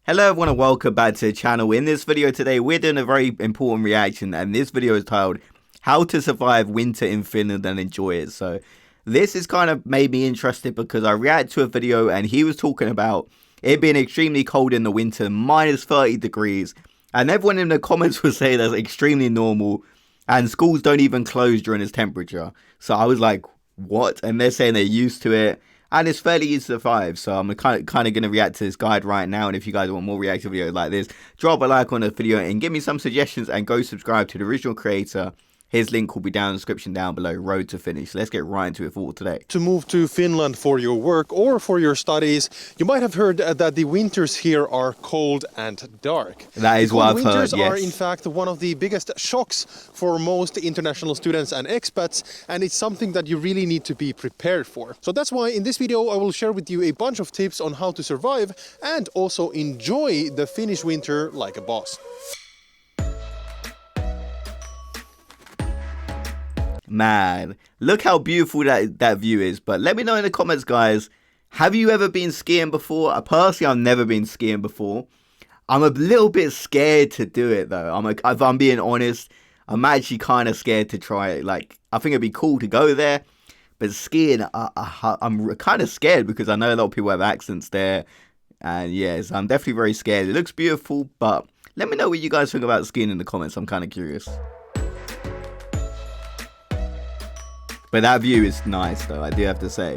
Hello everyone and welcome back to the channel. In this video today we're doing a very important reaction, and this video is titled How to Survive Winter in Finland and Enjoy It. So this is kind of made me interested because I reacted to a video and he was talking about it being extremely cold in the winter, minus 30 degrees, and everyone in the comments would say that's extremely normal and schools don't even close during this temperature. So I was like, what? And they're saying they're used to it. And it's fairly easy to survive, so I'm kind of going to react to this guide right now. And if you guys want more reaction videos like this, drop a like on the video and give me some suggestions and go subscribe to the original creator. His link will be down in the description down below. Road to Finnish. Let's get right into it for today. To move to Finland for your work or for your studies, you might have heard that the winters here are cold and dark. That is what I've heard, winters yes. are in fact one of the biggest shocks for most international students and expats, and it's something that you really need to be prepared for. So that's why in this video I will share with you a bunch of tips on how to survive and also enjoy the Finnish winter like a boss. Man, look how beautiful that view is. But let me know in the comments, guys, have you ever been skiing before? Personally, I've never been skiing before. I'm a little bit scared to do it though. If I'm being honest, I'm actually kind of scared to try it. Like, I think it'd be cool to go there, but skiing, I'm kind of scared because I know a lot of people have accents there. And yes, I'm definitely very scared. It looks beautiful, but let me know what you guys think about skiing in the comments. I'm kind of curious. But that view is nice though, I do have to say.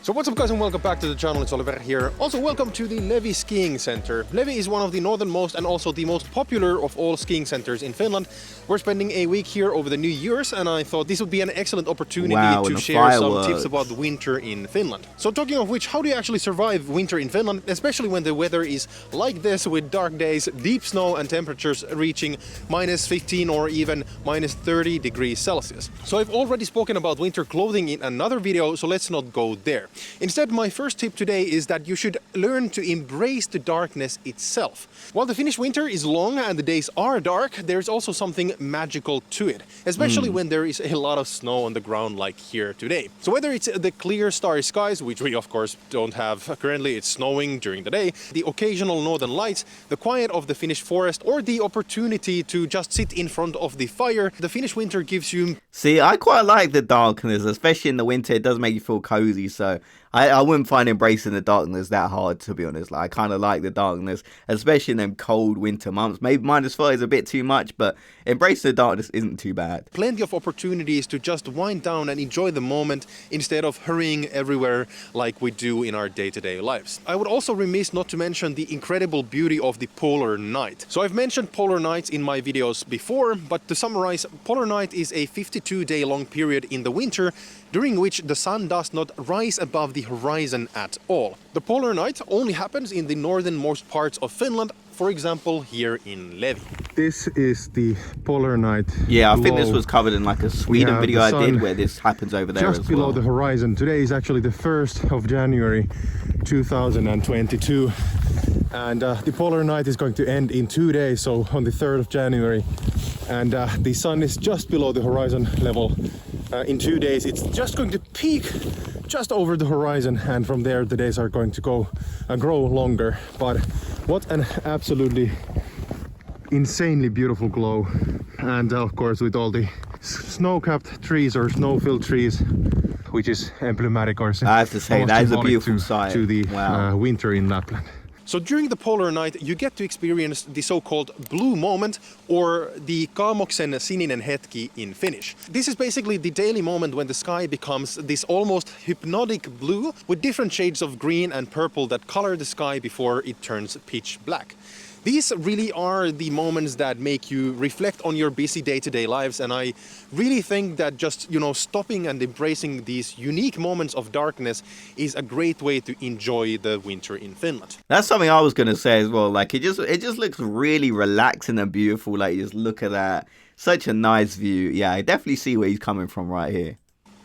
So what's up guys and welcome back to the channel, it's Oliver here. Also welcome to the Levi Skiing Center. Levi is one of the northernmost and also the most popular of all skiing centers in Finland. We're spending a week here over the New Year's and I thought this would be an excellent opportunity to share some tips about the winter in Finland. So talking of which, how do you actually survive winter in Finland, especially when the weather is like this with dark days, deep snow and temperatures reaching minus 15 or even minus 30 degrees Celsius. So I've already spoken about winter clothing in another video, so let's not go there. Instead, my first tip today is that you should learn to embrace the darkness itself. While the Finnish winter is long and the days are dark, there's also something magical to it, especially when there is a lot of snow on the ground like here today. So whether it's the clear starry skies, which we of course don't have currently, it's snowing during the day, the occasional northern lights, the quiet of the Finnish forest, or the opportunity to just sit in front of the fire, the Finnish winter gives you... See, I quite like the darkness, especially in the winter. It does make you feel cozy, so I wouldn't find embracing the darkness that hard, to be honest. Like, I kind of like the darkness, especially in them cold winter months. Maybe minus 30 is a bit too much, but embracing the darkness isn't too bad. Plenty of opportunities to just wind down and enjoy the moment instead of hurrying everywhere like we do in our day-to-day lives. I would also remiss not to mention the incredible beauty of the polar night. So I've mentioned polar nights in my videos before, but to summarize, polar night is a 52-day long period in the winter during which the sun does not rise above the horizon at all. The polar night only happens in the northernmost parts of Finland, for example here in Levi. This is the polar night. Yeah, I think this was covered in like a Sweden video I did where this happens over there just below the horizon. Today is actually the 1st of January 2022, and the polar night is going to end in 2 days, so on the 3rd of January, and the sun is just below the horizon level. In 2 days it's just going to peak just over the horizon, and from there the days are going to grow longer. But what an absolutely insanely beautiful glow, and of course with all the snow-capped trees or snow-filled trees, which is emblematic, or I have to say that is a beautiful sight to the winter in Lapland. So during the polar night, you get to experience the so-called blue moment, or the kaamoksen sininen hetki in Finnish. This is basically the daily moment when the sky becomes this almost hypnotic blue with different shades of green and purple that color the sky before it turns pitch black. These really are the moments that make you reflect on your busy day-to-day lives, and I really think that just, stopping and embracing these unique moments of darkness is a great way to enjoy the winter in Finland. That's something I was going to say as well. Like, it just looks really relaxing and beautiful. Like, you just look at that. Such a nice view. Yeah, I definitely see where he's coming from right here.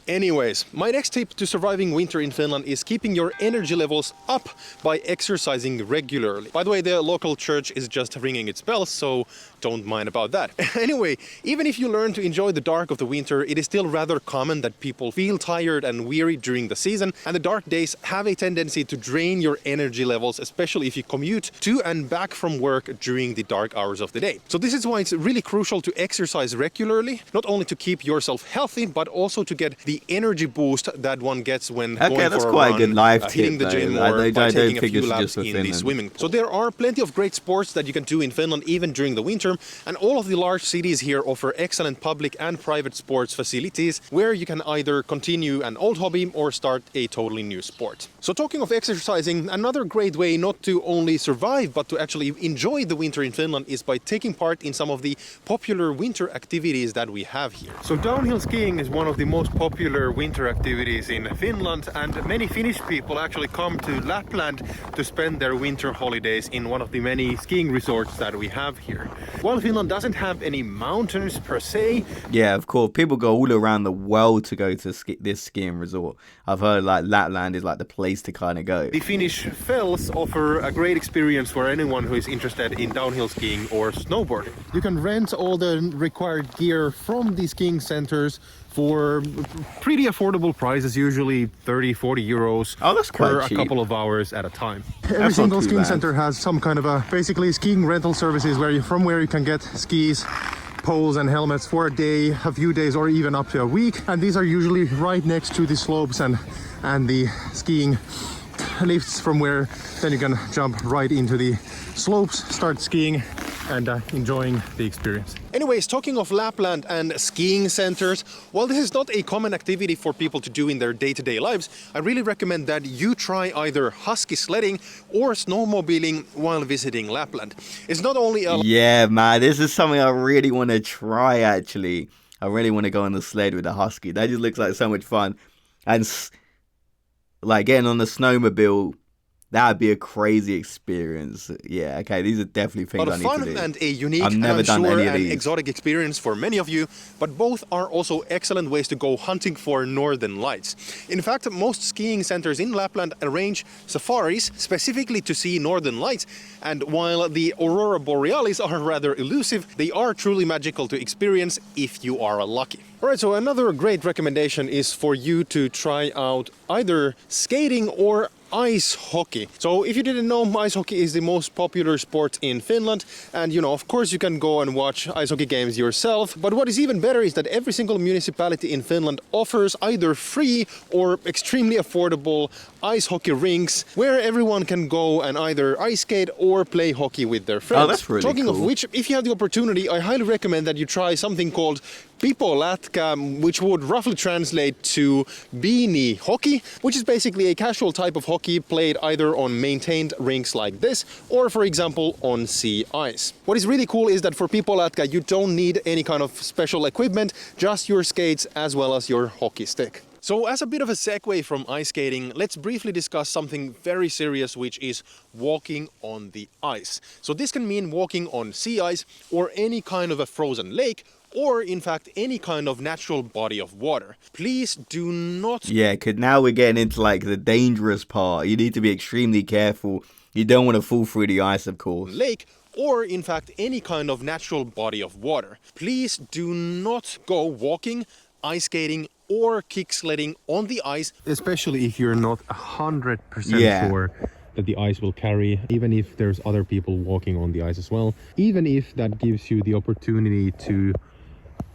Anyways, my next tip to surviving winter in Finland is keeping your energy levels up by exercising regularly. By the way, the local church is just ringing its bells, so don't mind about that. Anyway, even if you learn to enjoy the dark of the winter, it is still rather common that people feel tired and weary during the season, and the dark days have a tendency to drain your energy levels, especially if you commute to and back from work during the dark hours of the day. So this is why it's really crucial to exercise regularly, not only to keep yourself healthy, but also to get the energy boost that one gets when going that's for a quite run, a good life hitting tip, the gym, though. or I by don't taking a think few it's laps just for in the Finland. swimming pool. So there are plenty of great sports that you can do in Finland even during the winter, and all of the large cities here offer excellent public and private sports facilities where you can either continue an old hobby or start a totally new sport. So talking of exercising, another great way not to only survive but to actually enjoy the winter in Finland is by taking part in some of the popular winter activities that we have here. So downhill skiing is one of the most popular winter activities in Finland, and many Finnish people actually come to Lapland to spend their winter holidays in one of the many skiing resorts that we have here. While Finland doesn't have any mountains per se. Yeah, of course. People go all around the world to go to this skiing resort. I've heard like Lapland is like the place to kind of go. The Finnish fells offer a great experience for anyone who is interested in downhill skiing or snowboarding. You can rent all the required gear from the skiing centers for pretty affordable prices, usually 30-40 euros that's quite per cheap. a couple of hours at a time. Every single too skiing bad. center has some kind of a basically skiing rental services where you can get skis, poles and helmets for a day, a few days, or even up to a week. And these are usually right next to the slopes and the skiing lifts, from where then you can jump right into the slopes, start skiing and enjoying the experience. Anyways, talking of Lapland and skiing centers, while this is not a common activity for people to do in their day-to-day lives, I really recommend that you try either husky sledding or snowmobiling while visiting Lapland. It's not only a Yeah, man, this is something I really want to try, actually. I really want to go on the sled with a husky. That just looks like so much fun. And like getting on the snowmobile, that would be a crazy experience. Yeah, okay, these are definitely things lot I of need fun to do. and a unique I've and never I'm done sure any of an these. exotic experience for many of you, but both are also excellent ways to go hunting for northern lights. In fact, most skiing centers in Lapland arrange safaris specifically to see northern lights, and while the aurora borealis are rather elusive, they are truly magical to experience if you are lucky. Alright, so another great recommendation is for you to try out either skating or ice hockey. So if you didn't know, ice hockey is the most popular sport in Finland, and of course you can go and watch ice hockey games yourself, but what is even better is that every single municipality in Finland offers either free or extremely affordable ice hockey rinks where everyone can go and either ice skate or play hockey with their friends. Oh, that's really Talking of cool. which, if you have the opportunity, I highly recommend that you try something called pipolätkä, which would roughly translate to beanie hockey, which is basically a casual type of hockey played either on maintained rinks like this or, for example, on sea ice. What is really cool is that for pipolätkä you don't need any kind of special equipment, just your skates as well as your hockey stick. So as a bit of a segue from ice skating, let's briefly discuss something very serious, which is walking on the ice. So this can mean walking on sea ice or any kind of a frozen lake, or in fact any kind of natural body of water. Please do not... Yeah, because now we're getting into like the dangerous part. You need to be extremely careful. You don't want to fall through the ice, of course. lake, or in fact any kind of natural body of water. Please do not go walking, ice skating, or kick sledding on the ice. Especially if you're not 100% Yeah. sure that the ice will carry, even if there's other people walking on the ice as well. Even if that gives you the opportunity to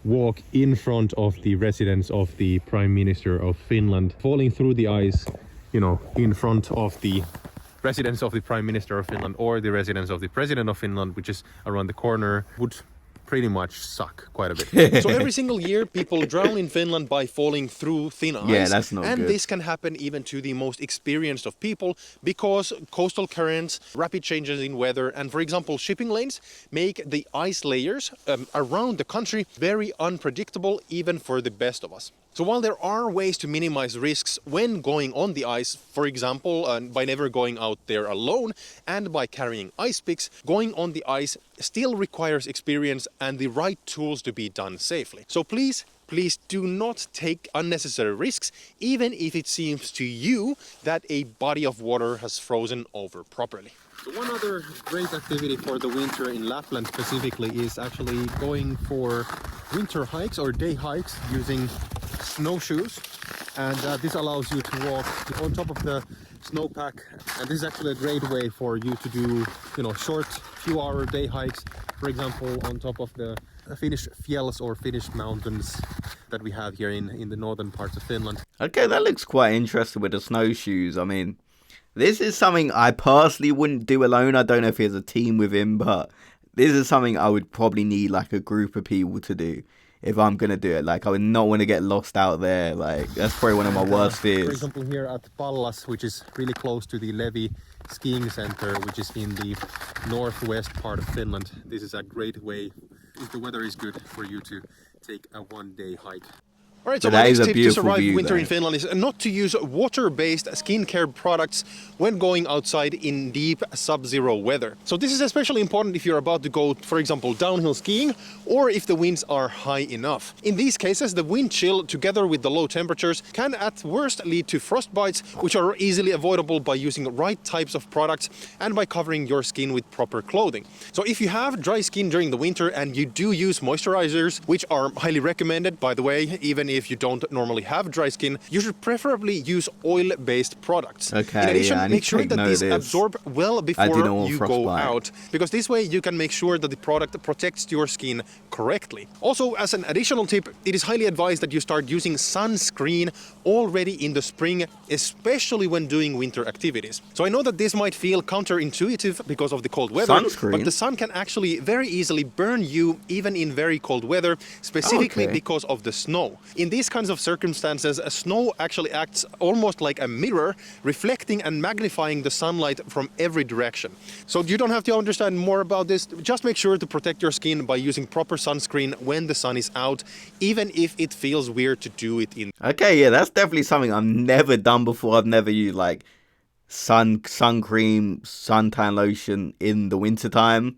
walk in front of the residence of the Prime Minister of Finland, falling through the ice, in front of the residence of the Prime Minister of Finland or the residence of the President of Finland, which is around the corner, would pretty much suck quite a bit. So every single year people drown in Finland by falling through thin ice. Yeah, that's not and good. this can happen even to the most experienced of people because coastal currents, rapid changes in weather, and for example shipping lanes make the ice layers around the country very unpredictable even for the best of us. So while there are ways to minimize risks when going on the ice, for example, by never going out there alone and by carrying ice picks, going on the ice still requires experience and the right tools to be done safely. So please please do not take unnecessary risks, even if it seems to you that a body of water has frozen over properly. So one other great activity for the winter in Lapland specifically is actually going for winter hikes or day hikes using snowshoes. And this allows you to walk on top of the snowpack, and this is actually a great way for you to do, short few-hour day hikes, for example, on top of the Finnish fjells or Finnish mountains that we have here in the northern parts of Finland. Okay, that looks quite interesting with the snowshoes. I mean, this is something I personally wouldn't do alone. I don't know if he has a team with him, but this is something I would probably need like a group of people to do if I'm going to do it. Like, I would not want to get lost out there. Like, that's probably one of my worst fears. For example, here at Pallas, which is really close to the Levi skiing center, which is in the northwest part of Finland, this is a great way, if the weather is good, for you to take a one-day hike. All right, so my next tip to survive winter in Finland is not to use water-based skincare products when going outside in deep sub-zero weather. So this is especially important if you're about to go, for example, downhill skiing, or if the winds are high enough. In these cases, the wind chill together with the low temperatures can at worst lead to frostbites, which are easily avoidable by using right types of products and by covering your skin with proper clothing. So if you have dry skin during the winter and you do use moisturizers, which are highly recommended, by the way, even if you don't normally have dry skin, you should preferably use oil-based products. Okay, in addition, make sure that these absorb well before you go out, because this way you can make sure that the product protects your skin correctly. Also, as an additional tip, it is highly advised that you start using sunscreen already in the spring, especially when doing winter activities. So I know that this might feel counterintuitive because of the cold weather, but the sun can actually very easily burn you even in very cold weather, specifically because of the snow. In these kinds of circumstances, snow actually acts almost like a mirror, reflecting and magnifying the sunlight from every direction. So you don't have to understand more about this. Just make sure to protect your skin by using proper sunscreen when the sun is out, even if it feels weird to do it in. Okay, yeah, that's definitely something I've never done before. I've never used like sun cream, suntan lotion in the wintertime.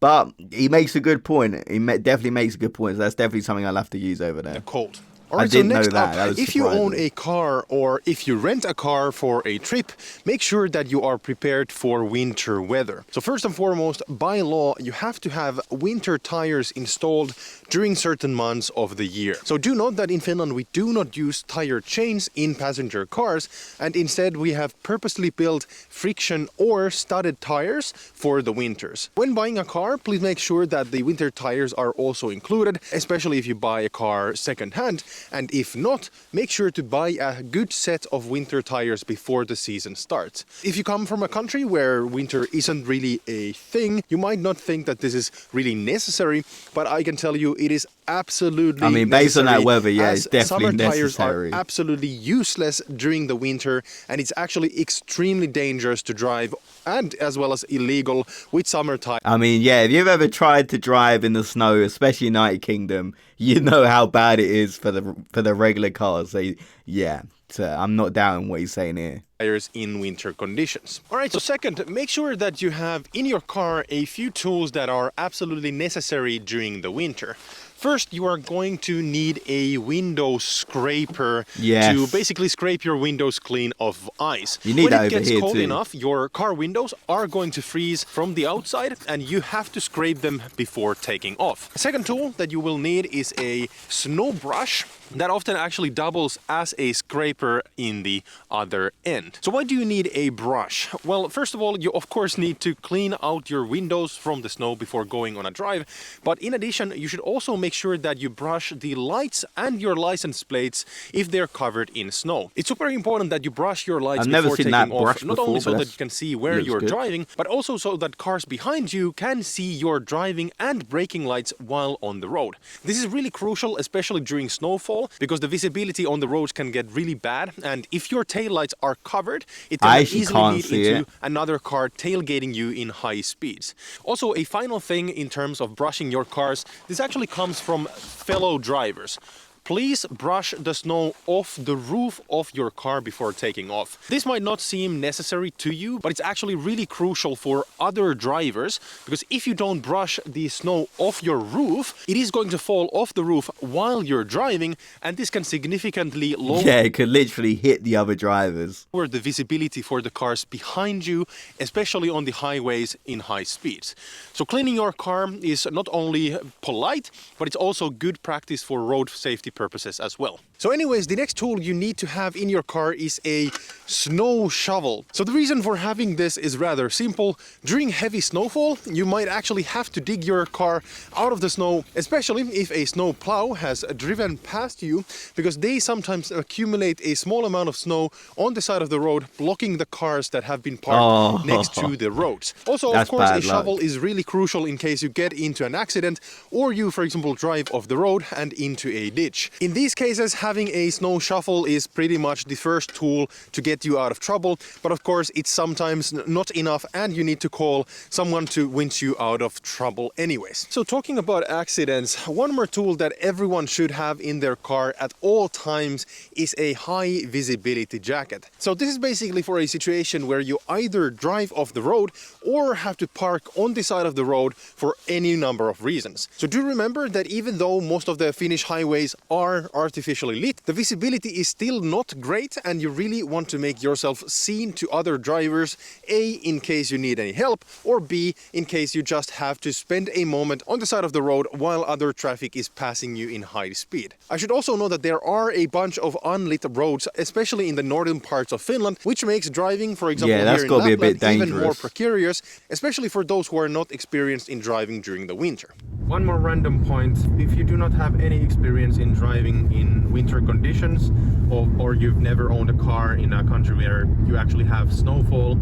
But he makes a good point. He definitely makes a good point. So that's definitely something I'll have to use over there. Cold. All right, I didn't so next know that. up, if you own a car or if you rent a car for a trip, make sure that you are prepared for winter weather. So first and foremost, by law, you have to have winter tires installed during certain months of the year. So do note that in Finland, we do not use tire chains in passenger cars, and instead we have purposely built friction or studded tires for the winters. When buying a car, please make sure that the winter tires are also included, especially if you buy a car second-hand. And if not, make sure to buy a good set of winter tires before the season starts. If you come from a country where winter isn't really a thing, you might not think that this is really necessary, but I can tell you it is absolutely necessary. Based on that weather, yeah, it's definitely necessary. Summer tires are absolutely useless during the winter, and it's actually extremely dangerous to drive and as well as illegal with summer tires. I mean, yeah, if you've ever tried to drive in the snow, especially United Kingdom, you know how bad it is for the regular cars. So yeah, I'm not doubting what he's saying here. Tires in winter conditions. All right, so second, make sure that you have in your car a few tools that are absolutely necessary during the winter. First, you are going to need a window scraper to basically scrape your windows clean of ice. You need when it gets cold enough, your car windows are going to freeze from the outside and you have to scrape them before taking off. A second tool that you will need is a snow brush that often actually doubles as a scraper in the other end. So why do you need a brush? Well, first of all, you of course need to clean out your windows from the snow before going on a drive. But in addition, you should also make sure that you brush the lights and your license plates if they're covered in snow. It's super important that you brush your lights before taking off, not only so that you can see where you're driving, but also so that cars behind you can see your driving and braking lights while on the road. This is really crucial, especially during snowfall, because the visibility on the roads can get really bad, and if your taillights are covered, it can easily lead into another car tailgating you in high speeds. Also, a final thing in terms of brushing your cars, this actually comes from fellow drivers. please brush the snow off the roof of your car before taking off. This might not seem necessary to you, but it's actually really crucial for other drivers, because if you don't brush the snow off your roof, it is going to fall off the roof while you're driving, and this can significantly lower it could literally hit the other drivers. The visibility for the cars behind you, especially on the highways in high speeds. So cleaning your car is not only polite, but it's also good practice for road safety purposes as well. So anyways, the next tool you need to have in your car is a snow shovel. So the reason for having this is rather simple. During heavy snowfall, you might actually have to dig your car out of the snow, especially if a snow plow has driven past you, because they sometimes accumulate a small amount of snow on the side of the road, blocking the cars that have been parked next to the roads. Also, of course, a shovel is really crucial in case you get into an accident or you, for example, drive off the road and into a ditch. In these cases, having a snow shovel is pretty much the first tool to get you out of trouble, but of course it's sometimes not enough and you need to call someone to winch you out of trouble anyways. So talking about accidents, one more tool that everyone should have in their car at all times is a high visibility jacket. So this is basically for a situation where you either drive off the road or have to park on the side of the road for any number of reasons. So do remember that even though most of the Finnish highways are artificially lit, the visibility is still not great, and you really want to make yourself seen to other drivers, A, in case you need any help, or B, in case you just have to spend a moment on the side of the road while other traffic is passing you in high speed. I should also know that there are a bunch of unlit roads, especially in the northern parts of Finland, which makes driving, for example, here in Lapland, even more precarious, especially for those who are not experienced in driving during the winter. One more random point: if you do not have any experience in driving in winter conditions, or you've never owned a car in a country where you actually have snowfall,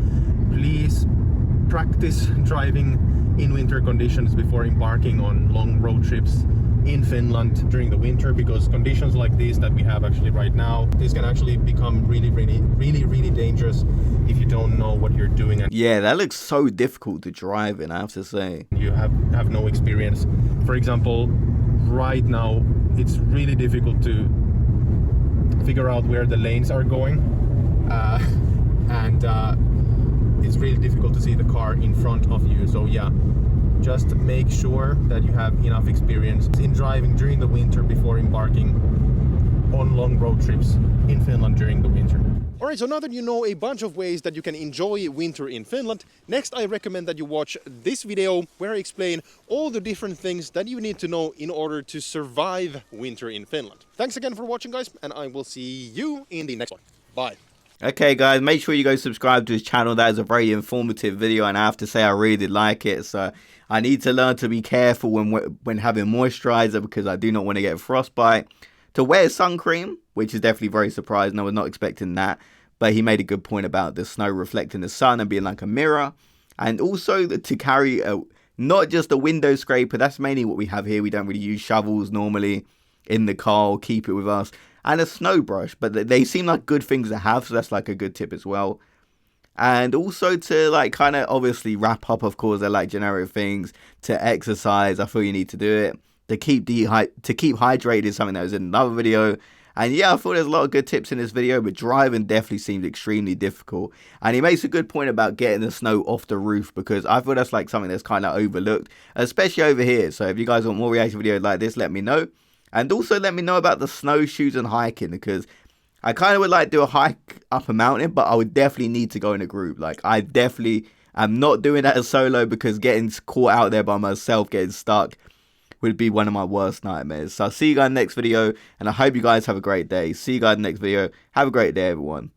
please practice driving in winter conditions before embarking on long road trips in Finland during the winter, because conditions like these that we have actually right now, this can actually become really dangerous if you don't know what you're doing. Yeah, that looks so difficult to drive in, I have to say. You have no experience. For example, right now it's really difficult to figure out where the lanes are going, and it's really difficult to see the car in front of you. So yeah, just make sure that you have enough experience in driving during the winter before embarking on long road trips in Finland during the winter. Alright, so now that you know a bunch of ways that you can enjoy winter in Finland, next I recommend that you watch this video where I explain all the different things that you need to know in order to survive winter in Finland. Thanks again for watching, guys, and I will see you in the next one. Bye. Okay, guys, make sure you go subscribe to his channel. That is a very informative video, and I have to say I really did like it. So I need to learn to be careful when having moisturizer, because I do not want to get frostbite. To wear sun cream, which is definitely very surprising. I was not expecting that. But he made a good point about the snow reflecting the sun and being like a mirror. And also to carry not just a window scraper. That's mainly what we have here. We don't really use shovels normally in the car or keep it with us. And a snow brush. But they seem like good things to have. So that's like a good tip as well. And also to like kind of obviously wrap up, of course, they're like generic things. To exercise, I feel you need to do it. To keep hydrated is something that was in another video. And yeah, I thought there's a lot of good tips in this video, but driving definitely seemed extremely difficult. And he makes a good point about getting the snow off the roof, because I feel that's like something that's kind of overlooked, especially over here. So if you guys want more reaction videos like this, let me know. And also let me know about the snowshoes and hiking, because I kind of would like to do a hike up a mountain, but I would definitely need to go in a group. Like I definitely am not doing that as solo, because getting caught out there by myself, getting stuck, would be one of my worst nightmares. So I'll see you guys in the next video, and I hope you guys have a great day. See you guys in the next video. Have a great day, everyone.